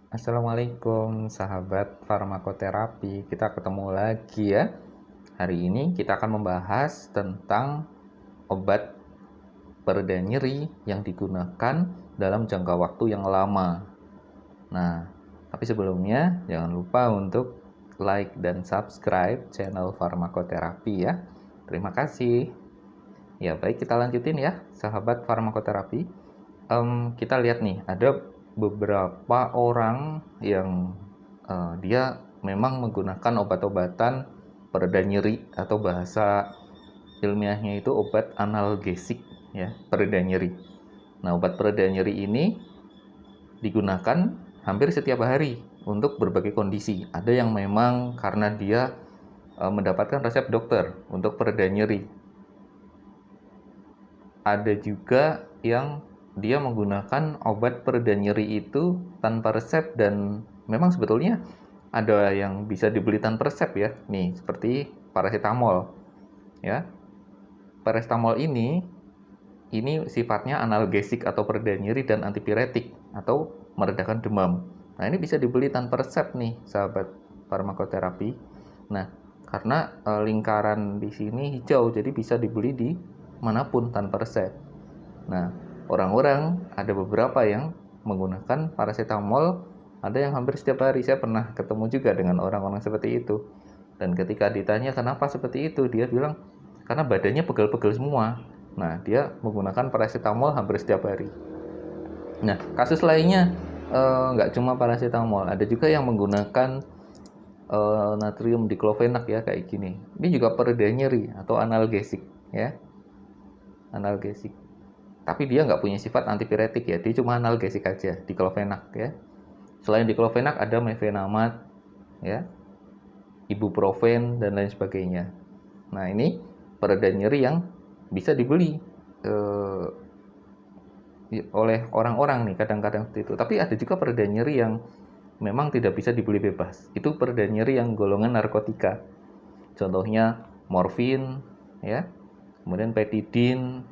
Assalamualaikum sahabat farmakoterapi, kita ketemu lagi ya. Hari ini kita akan membahas tentang obat pereda nyeri yang digunakan dalam jangka waktu yang lama. Nah, tapi sebelumnya jangan lupa untuk like dan subscribe channel farmakoterapi ya. Terima kasih. Ya, baik, kita lanjutin ya sahabat farmakoterapi. Kita lihat nih, ada beberapa orang yang dia memang menggunakan obat-obatan pereda nyeri atau bahasa ilmiahnya itu obat analgesik ya, pereda nyeri. Nah, obat pereda nyeri ini digunakan hampir setiap hari untuk berbagai kondisi. Ada yang memang karena dia mendapatkan resep dokter untuk pereda nyeri. Ada juga yang dia menggunakan obat pereda nyeri itu tanpa resep, dan memang sebetulnya ada yang bisa dibeli tanpa resep ya. Nih, seperti paracetamol. Ya. Paracetamol ini sifatnya analgesik atau pereda nyeri dan antipiretik atau meredakan demam. Nah, ini bisa dibeli tanpa resep nih, sahabat farmakoterapi. Nah, karena lingkaran di sini hijau, jadi bisa dibeli di manapun tanpa resep. Nah, orang-orang ada beberapa yang menggunakan paracetamol, ada yang hampir setiap hari. Saya pernah ketemu juga dengan orang-orang seperti itu. Dan ketika ditanya kenapa seperti itu, dia bilang karena badannya pegel-pegel semua. Nah, dia menggunakan paracetamol hampir setiap hari. Nah, kasus lainnya nggak cuma paracetamol, ada juga yang menggunakan natrium diklofenak ya, kayak gini. Ini juga pereda nyeri atau analgesik ya, analgesik. Tapi dia nggak punya sifat antipiretik ya, dia cuma analgesik aja, diklofenak ya. Selain diklofenak ada mefenamat ya, ibuprofen dan lain sebagainya. Nah, ini pereda nyeri yang bisa dibeli oleh orang-orang nih kadang-kadang seperti itu. Tapi ada juga pereda nyeri yang memang tidak bisa dibeli bebas. Itu pereda nyeri yang golongan narkotika. Contohnya morfin ya, kemudian petidin,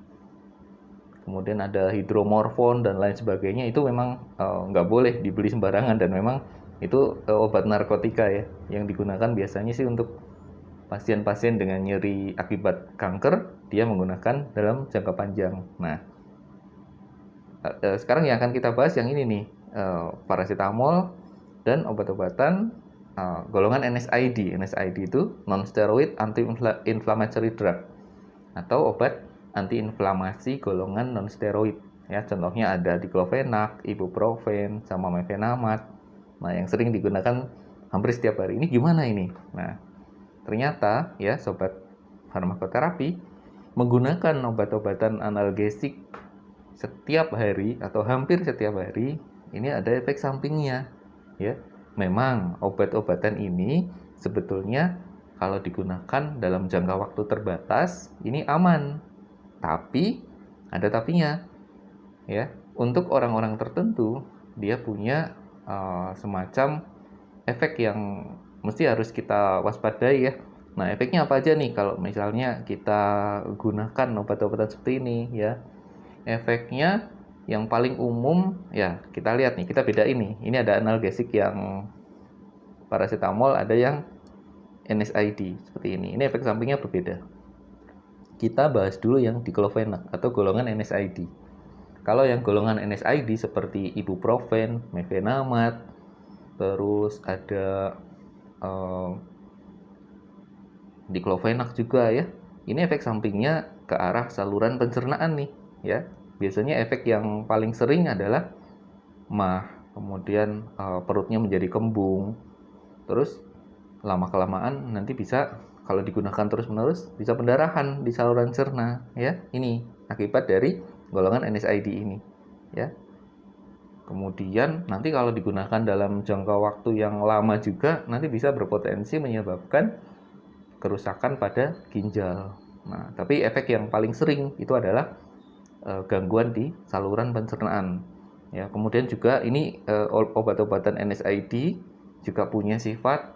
kemudian ada hidromorfon dan lain sebagainya. Itu memang nggak boleh dibeli sembarangan, dan memang itu obat narkotika ya, yang digunakan biasanya sih untuk pasien-pasien dengan nyeri akibat kanker. Dia menggunakan dalam jangka panjang. Nah, sekarang yang akan kita bahas yang ini nih, paracetamol dan obat-obatan golongan NSAID. NSAID itu non-steroid anti-inflammatory drug atau obat antiinflamasi golongan non-steroid ya. Contohnya ada diklofenak, ibuprofen, sama mefenamat. Nah, yang sering digunakan hampir setiap hari. Ini gimana ini? Nah, ternyata ya sobat farmakoterapi, menggunakan obat-obatan analgesik setiap hari atau hampir setiap hari, ini ada efek sampingnya ya. Memang obat-obatan ini sebetulnya kalau digunakan dalam jangka waktu terbatas ini aman, tapi ada tapinya ya. Untuk orang-orang tertentu dia punya semacam efek yang mesti harus kita waspadai ya. Nah, efeknya apa aja nih kalau misalnya kita gunakan obat-obatan seperti ini ya? Efeknya yang paling umum ya, kita lihat nih, kita beda ini. Ini ada analgesik yang paracetamol, ada yang NSAID seperti ini. Ini efek sampingnya berbeda. Kita bahas dulu yang diklofenak atau golongan NSAID. Kalau yang golongan NSAID seperti ibuprofen, mefenamat, terus ada diklofenak juga ya. Ini efek sampingnya ke arah saluran pencernaan nih ya. Biasanya efek yang paling sering adalah mah, kemudian perutnya menjadi kembung. Terus lama-kelamaan nanti bisa, kalau digunakan terus-menerus, bisa pendarahan di saluran cerna ya. Ini akibat dari golongan NSAID ini ya. Kemudian nanti kalau digunakan dalam jangka waktu yang lama juga nanti bisa berpotensi menyebabkan kerusakan pada ginjal. Nah, tapi efek yang paling sering itu adalah gangguan di saluran pencernaan. Ya, kemudian juga ini obat-obatan NSAID juga punya sifat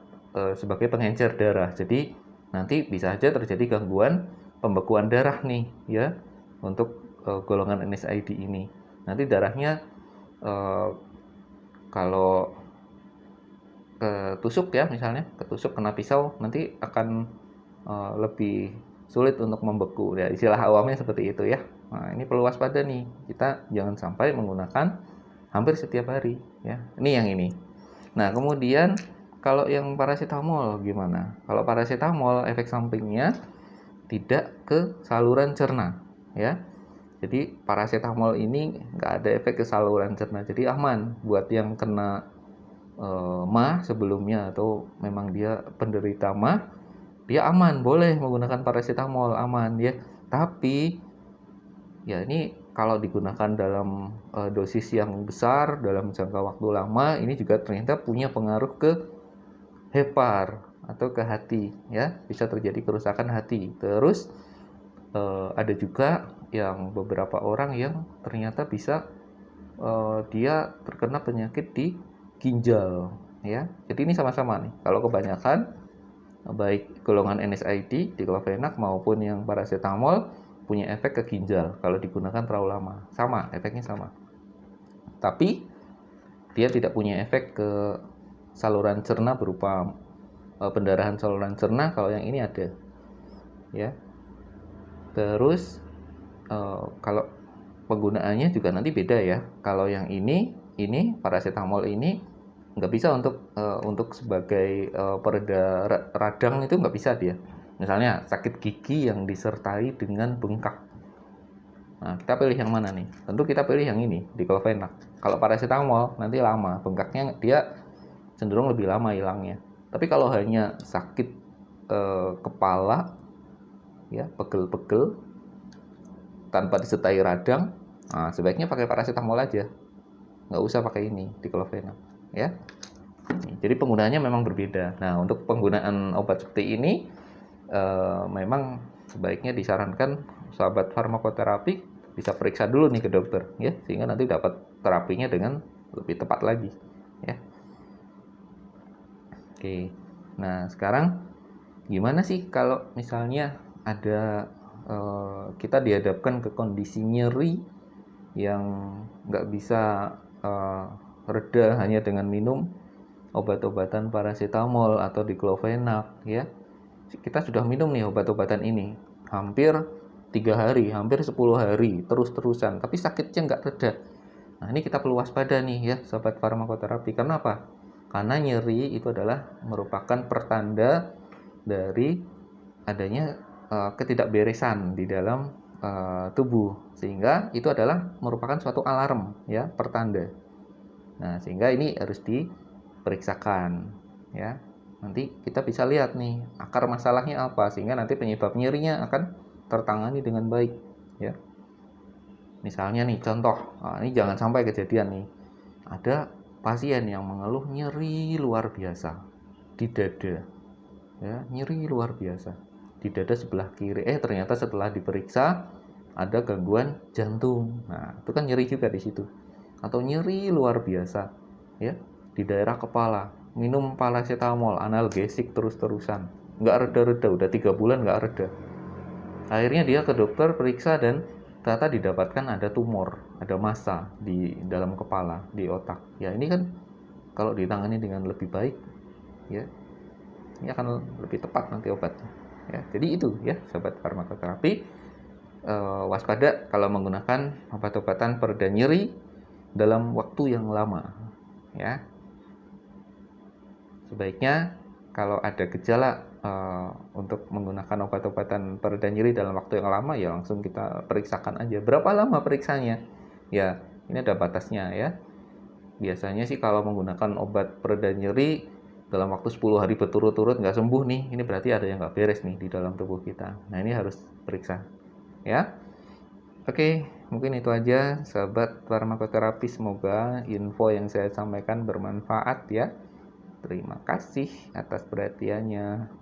sebagai pengencer darah. Jadi nanti bisa saja terjadi gangguan pembekuan darah nih ya untuk golongan NSAID ini. Nanti darahnya kalau ketusuk ya, misalnya ketusuk kena pisau, nanti akan lebih sulit untuk membeku. Ya, istilah awamnya seperti itu ya. Nah, ini perlu waspada nih. Kita jangan sampai menggunakan hampir setiap hari ya. Ini yang ini. Nah, kemudian kalau yang paracetamol gimana? Kalau paracetamol efek sampingnya tidak ke saluran cerna ya. Jadi paracetamol ini nggak ada efek ke saluran cerna. Jadi aman buat yang kena MAH sebelumnya atau memang dia penderita MAH, dia aman, boleh menggunakan paracetamol, aman ya. Tapi ya ini kalau digunakan dalam dosis yang besar dalam jangka waktu lama, ini juga ternyata punya pengaruh ke hepar atau ke hati ya, bisa terjadi kerusakan hati. Terus ada juga yang beberapa orang yang ternyata bisa dia terkena penyakit di ginjal ya. Jadi ini sama-sama nih. Kalau kebanyakan baik golongan NSAID, diclofenac maupun yang paracetamol punya efek ke ginjal kalau digunakan terlalu lama. Sama, efeknya sama. Tapi dia tidak punya efek ke saluran cerna berupa pendarahan saluran cerna, kalau yang ini ada. Ya. Terus kalau penggunaannya juga nanti beda ya. Kalau yang ini paracetamol ini nggak bisa untuk sebagai pereda radang, itu nggak bisa dia. Misalnya sakit gigi yang disertai dengan bengkak. Nah, kita pilih yang mana nih? Tentu kita pilih yang ini, diclofenac. Kalau paracetamol nanti lama, bengkaknya dia cenderung lebih lama hilangnya. Tapi kalau hanya sakit kepala, ya pegel-pegel tanpa disertai radang, nah, sebaiknya pakai paracetamol aja. Nggak usah pakai ini, diclofenac ya. Jadi penggunaannya memang berbeda. Nah, untuk penggunaan obat seperti ini memang sebaiknya disarankan sahabat farmakoterapi bisa periksa dulu nih ke dokter ya, sehingga nanti dapat terapinya dengan lebih tepat lagi ya. Oke. Nah, sekarang gimana sih kalau misalnya ada kita dihadapkan ke kondisi nyeri yang nggak bisa reda hanya dengan minum obat-obatan paracetamol atau diclofenac ya. Kita sudah minum nih obat-obatan ini hampir 3 hari, hampir 10 hari terus-terusan, tapi sakitnya nggak reda. Nah, ini kita perlu waspada nih ya sahabat farmakoterapi. Karena apa? Karena nyeri itu adalah merupakan pertanda dari adanya ketidakberesan di dalam tubuh, sehingga itu adalah merupakan suatu alarm ya, pertanda. Nah, sehingga ini harus diperiksakan ya. Nanti kita bisa lihat nih akar masalahnya apa, sehingga nanti penyebab nyerinya akan tertangani dengan baik ya. Misalnya nih contoh, ini jangan sampai kejadian nih, ada pasien yang mengeluh nyeri luar biasa di dada ya, nyeri luar biasa di dada sebelah kiri, ternyata setelah diperiksa ada gangguan jantung. Nah, itu kan nyeri juga di situ. Atau nyeri luar biasa ya di daerah kepala, minum paracetamol analgesik terus-terusan nggak reda-reda, udah 3 bulan nggak reda. Akhirnya dia ke dokter periksa dan ternyata didapatkan ada tumor, ada massa di dalam kepala, di otak. Ya, ini kan kalau ditangani dengan lebih baik ya, ini akan lebih tepat nanti obatnya ya. Jadi itu ya sahabat farmakoterapi, waspada kalau menggunakan obat-obatan pereda nyeri dalam waktu yang lama ya. Sebaiknya kalau ada gejala untuk menggunakan obat-obatan pereda nyeri dalam waktu yang lama, ya langsung kita periksakan aja. Berapa lama periksanya? Ya, ini ada batasnya ya. Biasanya sih kalau menggunakan obat pereda nyeri dalam waktu 10 hari berturut-turut nggak sembuh nih, ini berarti ada yang nggak beres nih di dalam tubuh kita. Nah, ini harus periksa ya. Oke, mungkin itu aja sahabat farmakoterapi. Semoga info yang saya sampaikan bermanfaat ya. Terima kasih atas perhatiannya.